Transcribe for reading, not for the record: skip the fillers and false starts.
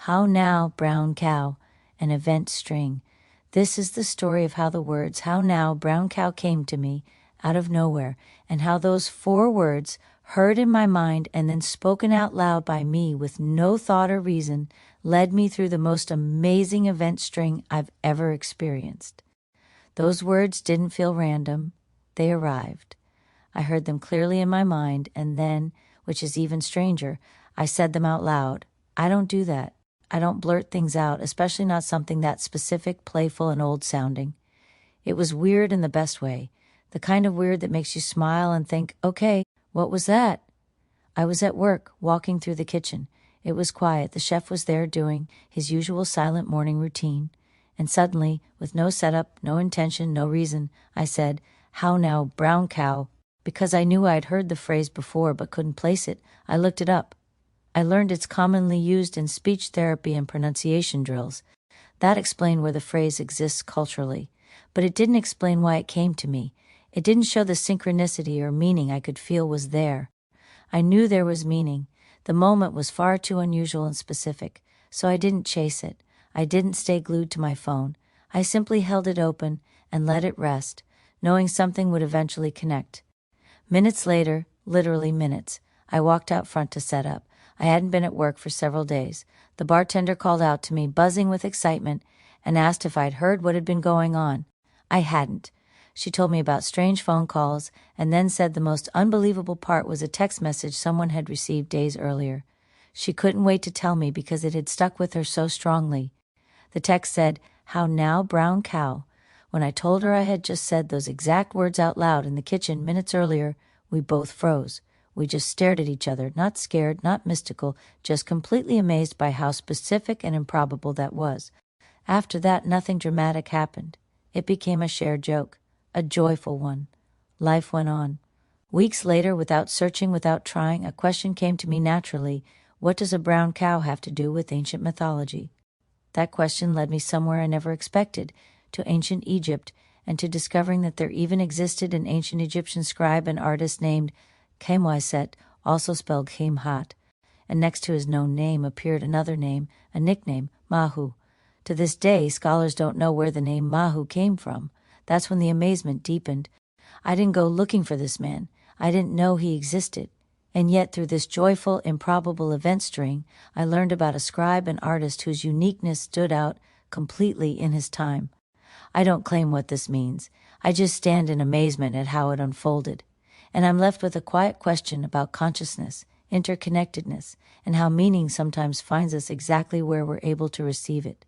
How Now, Brown Cow, an event string. This is the story of how the words "How Now, Brown Cow" came to me out of nowhere, and how those 4 words, heard in my mind and then spoken out loud by me with no thought or reason, led me through the most amazing event string I've ever experienced. Those words didn't feel random. They arrived. I heard them clearly in my mind, and then, which is even stranger, I said them out loud. I don't do that. I don't blurt things out, especially not something that specific, playful, and old-sounding. It was weird in the best way, the kind of weird that makes you smile and think, okay, what was that? I was at work, walking through the kitchen. It was quiet. The chef was there doing his usual silent morning routine. And suddenly, with no setup, no intention, no reason, I said, "How now, brown cow?" Because I knew I'd heard the phrase before but couldn't place it, I looked it up. I learned it's commonly used in speech therapy and pronunciation drills. That explained where the phrase exists culturally. But it didn't explain why it came to me. It didn't show the synchronicity or meaning I could feel was there. I knew there was meaning. The moment was far too unusual and specific, so I didn't chase it. I didn't stay glued to my phone. I simply held it open and let it rest, knowing something would eventually connect. Minutes later, literally minutes, I walked out front to set up. I hadn't been at work for several days. The bartender called out to me, buzzing with excitement, and asked if I'd heard what had been going on. I hadn't. She told me about strange phone calls, and then said the most unbelievable part was a text message someone had received days earlier. She couldn't wait to tell me because it had stuck with her so strongly. The text said, "How now, brown cow." When I told her I had just said those exact words out loud in the kitchen minutes earlier, we both froze. We just stared at each other, not scared, not mystical, just completely amazed by how specific and improbable that was. After that, nothing dramatic happened. It became a shared joke, a joyful one. Life went on. Weeks later, without searching, without trying, a question came to me naturally. What does a brown cow have to do with ancient mythology? That question led me somewhere I never expected, to ancient Egypt, and to discovering that there even existed an ancient Egyptian scribe and artist named Khemwyset, also spelled Khemhat, and next to his known name appeared another name, a nickname, Mahu. To this day, scholars don't know where the name Mahu came from. That's when the amazement deepened. I didn't go looking for this man. I didn't know he existed. And yet, through this joyful, improbable event string, I learned about a scribe and artist whose uniqueness stood out completely in his time. I don't claim what this means. I just stand in amazement at how it unfolded. And I'm left with a quiet question about consciousness, interconnectedness, and how meaning sometimes finds us exactly where we're able to receive it.